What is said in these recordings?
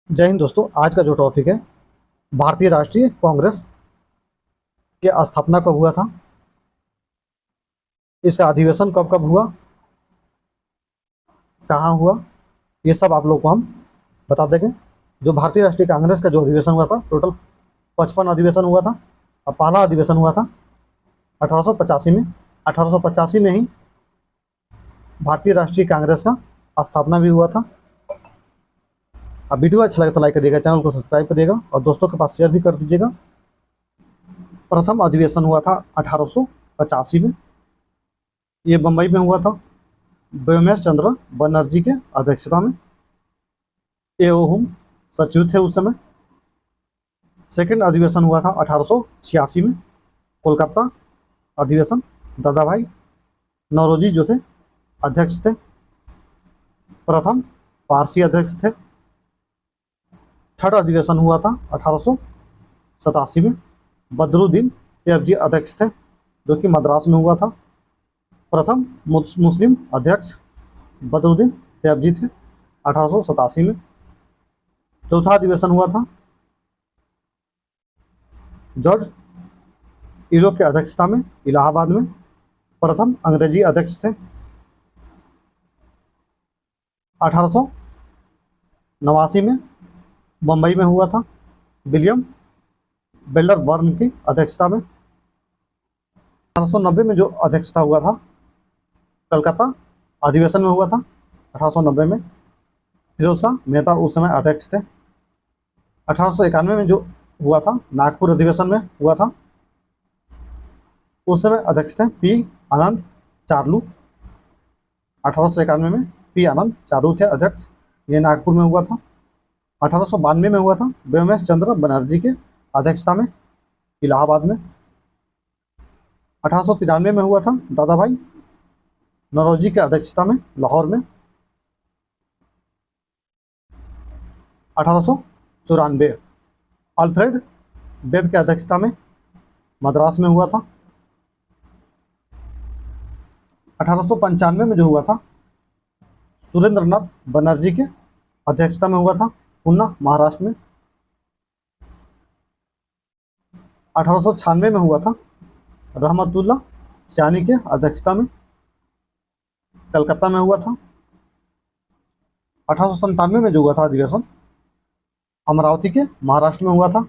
जय हिंद दोस्तों। आज का जो टॉपिक है, भारतीय राष्ट्रीय कांग्रेस के स्थापना कब हुआ था, इसका अधिवेशन कब कब हुआ, कहाँ हुआ, ये सब आप लोग को हम बता देंगे। जो भारतीय राष्ट्रीय कांग्रेस का जो अधिवेशन हुआ था, टोटल 55 अधिवेशन हुआ था। और पहला अधिवेशन हुआ था 1885 में। 1885 में ही भारतीय राष्ट्रीय कांग्रेस का स्थापना भी हुआ था। अब वीडियो अच्छा लगे तो लाइक करिएगा, चैनल को सब्सक्राइब करिएगा और दोस्तों के पास शेयर भी कर दीजिएगा। प्रथम अधिवेशन हुआ था 1885 में। ये बम्बई में हुआ था, व्योमेश चंद्र बनर्जी के अध्यक्षता में। एओ हुम सचिव थे उस समय। सेकंड अधिवेशन हुआ था 1886 में, कोलकाता अधिवेशन। दादा भाई नौरोजी जो थे अध्यक्ष थे, प्रथम पारसी अध्यक्ष थे। थर्ड अधिवेशन हुआ था 1887 में, बदरुद्दीन तैयबजी अध्यक्ष थे, जो कि मद्रास में हुआ था। प्रथम मुस्लिम अध्यक्ष बदरुद्दीन तैयबजी थे 1887 में। चौथा अधिवेशन हुआ था जॉर्ज इलो के अध्यक्षता में, इलाहाबाद में। प्रथम अंग्रेजी अध्यक्ष थे। 1889 में बम्बई में हुआ था, विलियम बेल्डर वर्न की अध्यक्षता में। 1890 में जो अध्यक्षता हुआ था, कलकत्ता अधिवेशन में हुआ था 1890 में। फिरोज शाह मेहता उस समय अध्यक्ष थे। 1891 में जो हुआ था, नागपुर अधिवेशन में हुआ था, उस समय अध्यक्ष थे पी आनंद चार्लू। 1891 में पी आनंद चार्लू थे अध्यक्ष। ये नागपुर में हुआ था। 1892 में हुआ था, व्योमेश चंद्र बनर्जी के अध्यक्षता में, इलाहाबाद में। 1893 में हुआ था, दादा भाई नौरोजी के अध्यक्षता में, लाहौर में। 1894 अल्फ्रेड वेब के अध्यक्षता में, मद्रास में हुआ था। 1895 में जो हुआ था, सुरेंद्र नाथ बनर्जी के अध्यक्षता में हुआ था, पुणे महाराष्ट्र में। 1896 में हुआ था, रहमतुल्लाह सयानी के अध्यक्षता में, कलकत्ता में हुआ था। 1897 में जो हुआ था अधिवेशन, अमरावती के महाराष्ट्र में हुआ था,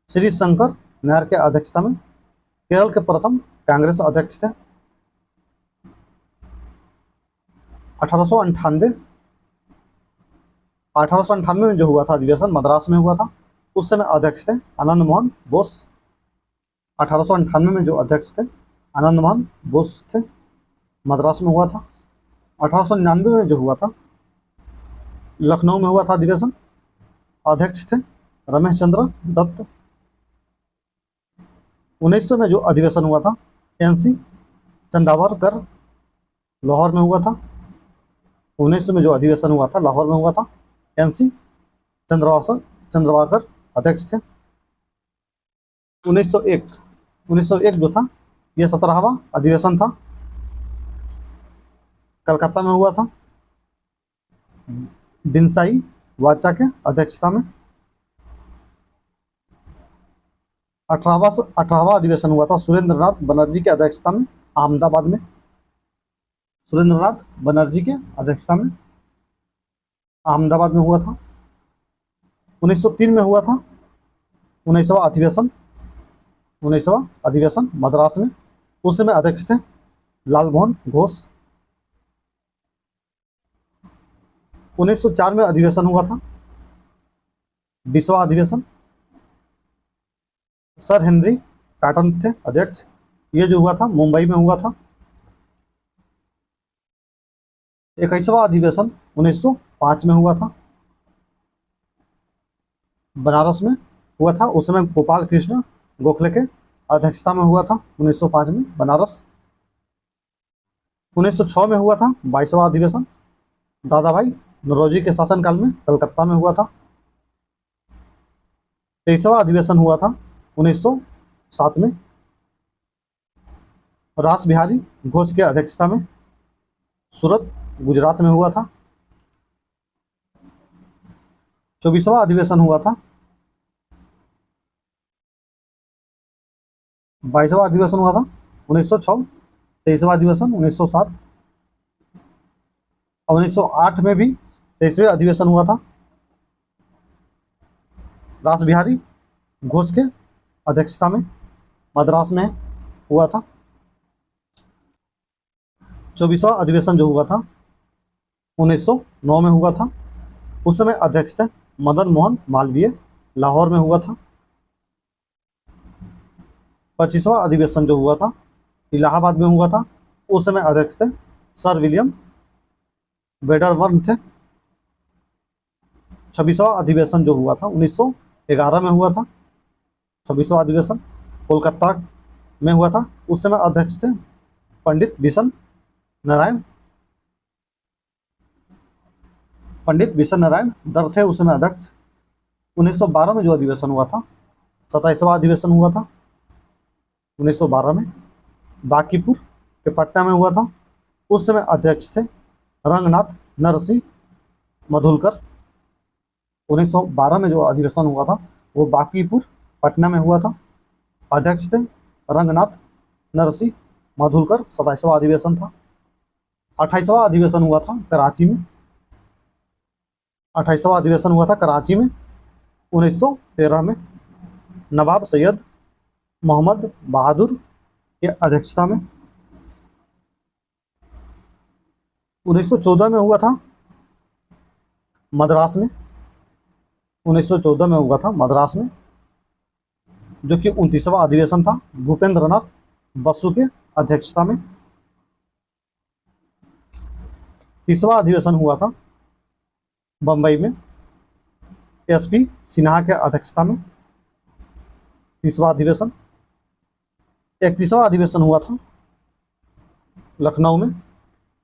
श्री शंकर नायर के अध्यक्षता में। केरल के प्रथम कांग्रेस अध्यक्ष थे। 1898 में जो हुआ था अधिवेशन, मद्रास में हुआ था, उस समय अध्यक्ष थे आनंद मोहन बोस। 1898 में जो अध्यक्ष थे आनंद मोहन बोस थे, मद्रास में हुआ था। 1899 में जो हुआ था, लखनऊ में हुआ था अधिवेशन, अध्यक्ष थे रमेश चंद्र दत्त। 1900 में जो अधिवेशन हुआ था, एनसी चंदावरकर, लाहौर में हुआ था। 1900 में जो अधिवेशन हुआ था, लाहौर में हुआ था, एनसी चंद्रवाकर अध्यक्ष थे। 1901 जो था, यह 17वां अधिवेशन था, कलकत्ता में हुआ था, दिनसाई वाचा के अध्यक्षता में। 18वां अधिवेशन हुआ था, सुरेंद्र नाथ बनर्जी के अध्यक्षता में, अहमदाबाद में। सुरेंद्र नाथ बनर्जी के अध्यक्षता में अहमदाबाद में हुआ था। 1903 में हुआ था 19वां अधिवेशन मद्रास में। उस समय अध्यक्ष थे लालमोहन घोष। 1904 में अधिवेशन हुआ था, 20वां अधिवेशन, सर हेनरी कॉटन थे अध्यक्ष। ये जो हुआ था, मुंबई में हुआ था। 21वां अधिवेशन 1905 में हुआ था, बनारस में हुआ था। उस समय गोपाल कृष्ण गोखले के अध्यक्षता में हुआ था, 1905 में बनारस। 1906 में हुआ था 22वां अधिवेशन, दादा भाई नौरोजी के शासनकाल में, कलकत्ता में हुआ था। 23वां अधिवेशन हुआ था 1907 में, रास बिहारी घोष की अध्यक्षता में, सूरत गुजरात में हुआ था। 24वां अधिवेशन हुआ था, 22वां अधिवेशन हुआ था 1906, 23वां अधिवेशन 1907, और 1908 में भी 23वें अधिवेशन हुआ था, रास बिहारी घोष के अध्यक्षता में मद्रास में हुआ था। 24वां अधिवेशन जो हुआ था 1909 में हुआ था, उस समय अध्यक्ष थे मदन मोहन मालवीय, लाहौर में हुआ था। 25वां अधिवेशन जो हुआ था इलाहाबाद में हुआ था, उस समय अध्यक्ष थे सर विलियम वेडरवर्न थे। 26वां अधिवेशन जो हुआ था 1911 में हुआ था, 26वां अधिवेशन कोलकाता में हुआ था, उस समय अध्यक्ष थे पंडित बिशन नारायण दर थे उस समय अध्यक्ष। 1912 में जो अधिवेशन हुआ था, 27वां अधिवेशन हुआ था 1912 में, बांकीपुर के पटना में हुआ था, उस समय अध्यक्ष थे रंगनाथ नरसिंह मधुलकर। 1912 में जो अधिवेशन हुआ था वो बांकीपुर पटना में हुआ था, अध्यक्ष थे रंगनाथ नरसिंह मधुलकर। 27वां अधिवेशन था। 28वां अधिवेशन हुआ था कराची में, 28वां अधिवेशन हुआ था कराची में 1913 में, नवाब सैयद मोहम्मद बहादुर के अध्यक्षता में। 1914 में हुआ था मद्रास में, 1914 में हुआ था मद्रास में, जो कि 29वां अधिवेशन था भूपेंद्र नाथ बसु के अध्यक्षता में। 30वां अधिवेशन हुआ था बम्बई में, एसपी सिन्हा के अध्यक्षता में 30वां अधिवेशन। 31वां अधिवेशन हुआ था लखनऊ में,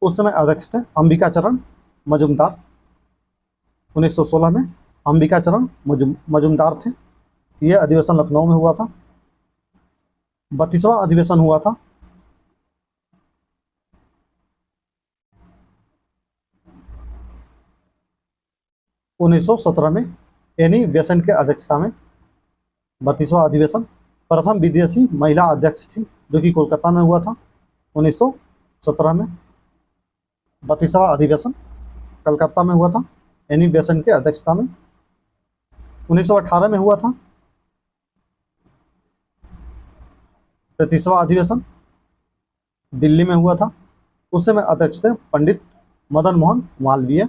उस समय अध्यक्ष थे अंबिका चरण मजुमदार। 1916 में अंबिका चरण मजुमदार थे। यह अधिवेशन लखनऊ में हुआ था। 32वां अधिवेशन हुआ था उन्नीस सौ 17 में एनी बेसेंट के अध्यक्षता में। 32वां अधिवेशन प्रथम विदेशी महिला अध्यक्ष थी जो कि कोलकाता में हुआ था 1917 में। 32वां अधिवेशन कलकत्ता में हुआ था एनी बेसेंट के अध्यक्षता में। 1918 में हुआ था 33वां अधिवेशन दिल्ली में हुआ था, उस समय अध्यक्ष थे पंडित मदन मोहन मालवीय।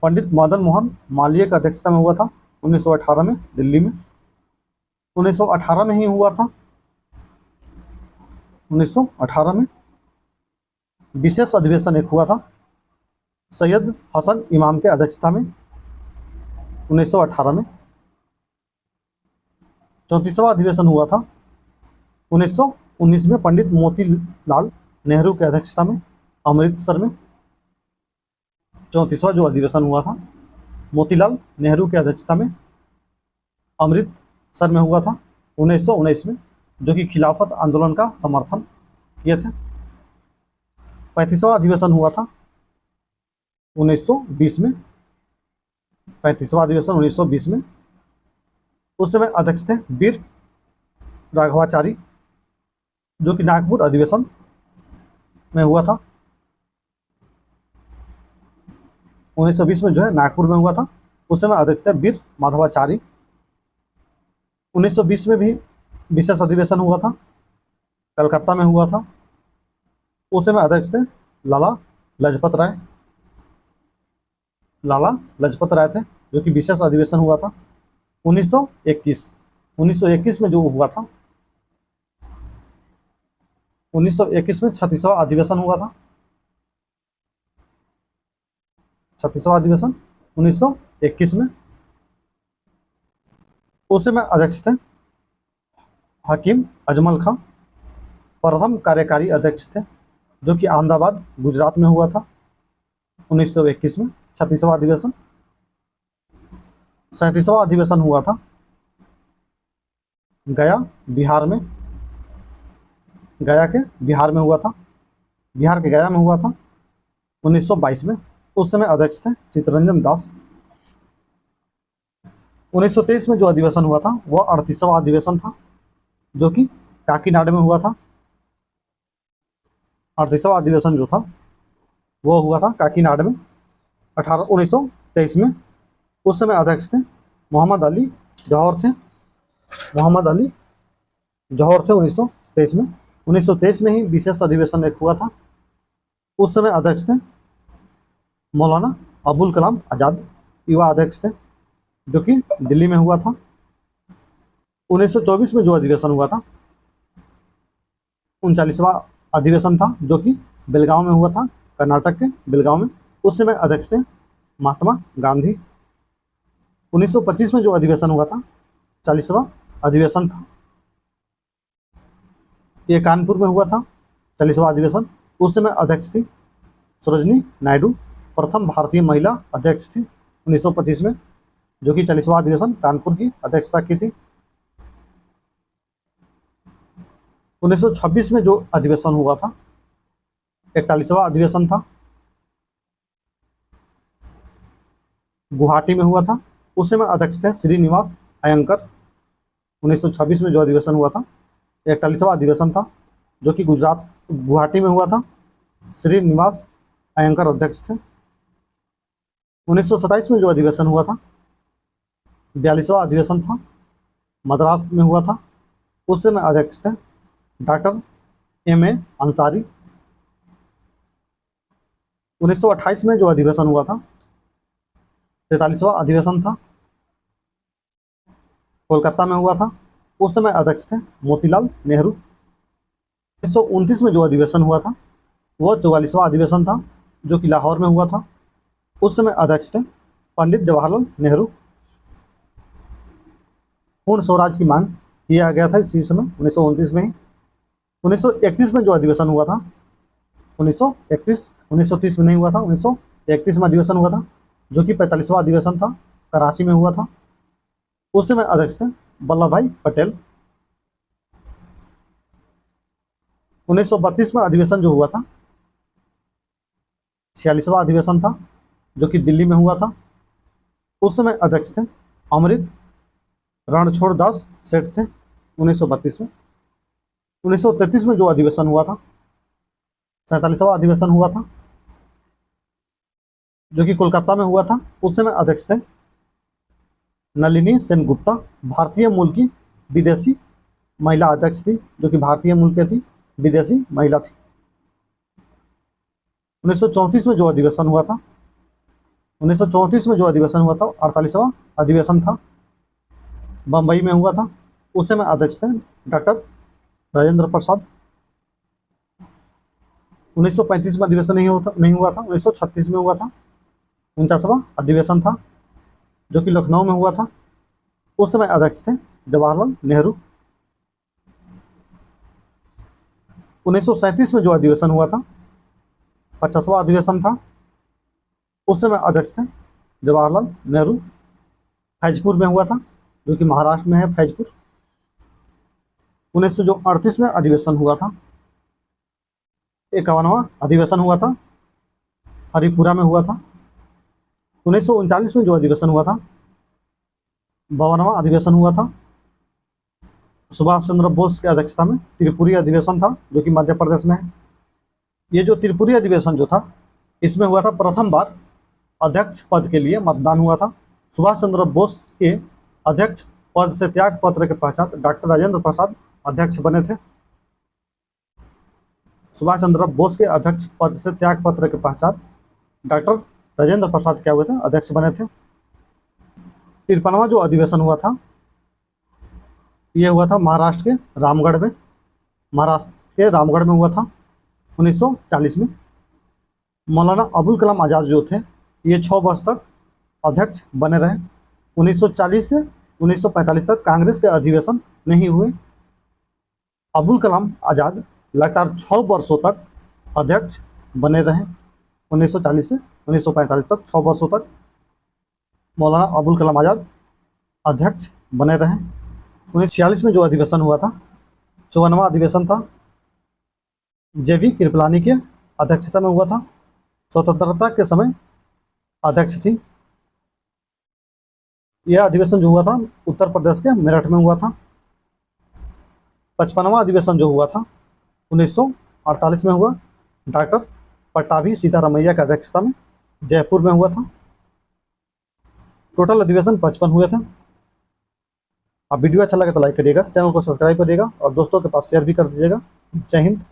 पंडित मदन मोहन मालवीय की अध्यक्षता में हुआ था 1918 में दिल्ली में। 1918 में ही हुआ था 1918 में विशेष अधिवेशन एक हुआ था सैयद हसन इमाम के अध्यक्षता में 1918 में। 34वां अधिवेशन हुआ था 1919 में पंडित मोतीलाल नेहरू के अध्यक्षता में अमृतसर में। 34वां जो अधिवेशन हुआ था मोतीलाल नेहरू की अध्यक्षता में अमृतसर में हुआ था 1919 में, जो कि खिलाफत आंदोलन का समर्थन किए थे। 35वां अधिवेशन हुआ था 1920 में। 35वां अधिवेशन 1920 में, उस समय अध्यक्ष थे वीर राघवाचारी, जो कि नागपुर अधिवेशन में हुआ था। 1920 में जो है नागपुर में हुआ था, उस समय अध्यक्ष थे वीर माधवाचारी। 1920 में भी विशेष अधिवेशन हुआ था, कलकत्ता में हुआ था, उस समय अध्यक्ष थे लाला लजपत राय। लाला लजपत राय थे, जो कि विशेष अधिवेशन हुआ था 1921 में जो हुआ था 1921 में 36वां अधिवेशन हुआ था। 36वां अधिवेशन 1921 में, उस समय अध्यक्ष थे हकीम अजमल खां, प्रथम कार्यकारी अध्यक्ष थे, जो कि अहमदाबाद गुजरात में हुआ था 1921 में। 36वां अधिवेशन। 37वां अधिवेशन हुआ था गया बिहार में, गया के बिहार में हुआ था, बिहार के गया में हुआ था 1922 में। उस समय अध्यक्ष थे चित्तरंजन दास। 1923 में जो अधिवेशन हुआ था वह 38वां अधिवेशन था, जो कि काकीनाडा में हुआ था। 38वां अधिवेशन जो था वो हुआ था काकीनाडा में 1923 में। उस समय अध्यक्ष थे मोहम्मद अली जौहर थे। मोहम्मद अली जौहर थे 1923 में। 1923 में ही विशेष अधिवेशन एक हुआ था। उस समय अध्यक्ष थे मौलाना अबुल कलाम आज़ाद, युवा अध्यक्ष थे, जो कि दिल्ली में हुआ था। 1924 में जो अधिवेशन हुआ था 39वां अधिवेशन था, जो कि बेलगांव में हुआ था, कर्नाटक के बेलगांव में। उस समय अध्यक्ष थे महात्मा गांधी। 1925 में जो अधिवेशन हुआ था 40वां अधिवेशन था, ये कानपुर में हुआ था 40वां अधिवेशन। उस समय अध्यक्ष थी सरोजनी नायडू, प्रथम भारतीय महिला अध्यक्ष थी 1925 में, जो कि 40वां अधिवेशन कानपुर की अध्यक्षता की थी। 1926 में जो अधिवेशन हुआ था 41वां अधिवेशन था, गुवाहाटी में हुआ था। उस समय अध्यक्ष थे श्रीनिवास अयंकर। 1926 में जो अधिवेशन हुआ था 41वां अधिवेशन था, जो कि गुजरात गुवाहाटी में हुआ था। श्रीनिवास अयंकर अध्यक्ष थे। 1927 में जो अधिवेशन हुआ था 42वां अधिवेशन था, मद्रास में हुआ था। उस समय अध्यक्ष थे डॉक्टर M.A. अंसारी। 1928 में जो अधिवेशन हुआ था 43वां अधिवेशन था, कोलकाता में हुआ था। उस समय अध्यक्ष थे मोतीलाल नेहरू। 1929 में जो अधिवेशन हुआ था वह 44वां अधिवेशन था, जो कि लाहौर में हुआ था। उस समय अध्यक्ष थे पंडित जवाहरलाल नेहरू। पूर्ण स्वराज की मांग किया गया था इसी समय 1929 में ही। 1931 में जो अधिवेशन हुआ था 1930 में नहीं हुआ था, 1931 में अधिवेशन हुआ था, जो कि 45वां अधिवेशन था, कराची में हुआ था। उस समय अध्यक्ष थे वल्लभ भाई पटेल। 1932 में अधिवेशन जो हुआ था 46वां अधिवेशन था, जो कि दिल्ली में हुआ था। उस समय अध्यक्ष थे अमृत रणछोड़ दास सेठ थे 1932 में। 1933 में जो अधिवेशन हुआ था 47वां अधिवेशन हुआ था, जो कि कोलकाता में हुआ था। उस समय अध्यक्ष थे नलिनी सेनगुप्ता, भारतीय मूल की विदेशी महिला अध्यक्ष थी, जो कि भारतीय मूल की थी, विदेशी महिला थी। 1934 में जो अधिवेशन हुआ था 48वां अधिवेशन था, बम्बई में हुआ था। उस समय अध्यक्ष थे डॉक्टर राजेंद्र प्रसाद। 1935 में अधिवेशन नहीं हुआ था, 1936 में हुआ था, 49वां अधिवेशन था, जो कि लखनऊ में हुआ था। उस समय अध्यक्ष थे जवाहरलाल नेहरू। 1937 में जो अधिवेशन हुआ था 50वां अधिवेशन था। उस समय अध्यक्ष थे जवाहरलाल नेहरू। फैजपुर में हुआ था, जो कि महाराष्ट्र में है फैजपुर। 1938 में अधिवेशन हुआ था। 51वां अधिवेशन हुआ था, हरिपुरा में हुआ था। 1939 में जो अधिवेशन हुआ था 52वां अधिवेशन हुआ था, सुभाष चंद्र बोस की अध्यक्षता में त्रिपुरी अधिवेशन था, जो कि मध्य प्रदेश में है। ये जो त्रिपुरी अधिवेशन जो था इसमें हुआ था प्रथम बार अध्यक्ष पद के लिए मतदान हुआ था। सुभाष चंद्र बोस के अध्यक्ष पद से त्याग पत्र के पश्चात डॉक्टर राजेंद्र प्रसाद अध्यक्ष बने थे। सुभाष चंद्र बोस के अध्यक्ष पद से त्याग पत्र के पश्चात डॉक्टर राजेंद्र प्रसाद क्या हुए थे, अध्यक्ष बने थे। 53वां जो अधिवेशन हुआ था ये हुआ था महाराष्ट्र के रामगढ़ में। हुआ था 1940 में। मौलाना अबुल कलाम आज़ाद जो थे ये 6 वर्ष तक अध्यक्ष बने रहे। 1940 से 1945 तक कांग्रेस के अधिवेशन नहीं हुए। अबुल कलाम आज़ाद लगातार 6 वर्षों तक अध्यक्ष बने रहे। 1940 से 1945 तक 6 वर्षों तक मौलाना अबुल कलाम आज़ाद अध्यक्ष बने रहे। 1946 में जो अधिवेशन हुआ था 54वां अधिवेशन था, JV कृपलानी के अध्यक्षता में हुआ था। स्वतंत्रता के समय अध्यक्ष थी। यह अधिवेशन जो हुआ था उत्तर प्रदेश के मेरठ में हुआ था। 55वां अधिवेशन जो हुआ था 1948 में हुआ, डॉक्टर पट्टाभी सीतारामैया की अध्यक्षता में जयपुर में हुआ था। टोटल अधिवेशन 55 हुए थे। अब वीडियो अच्छा लगे तो लाइक करिएगा, चैनल को सब्सक्राइब करिएगा और दोस्तों के पास शेयर भी कर दीजिएगा। जय हिंद।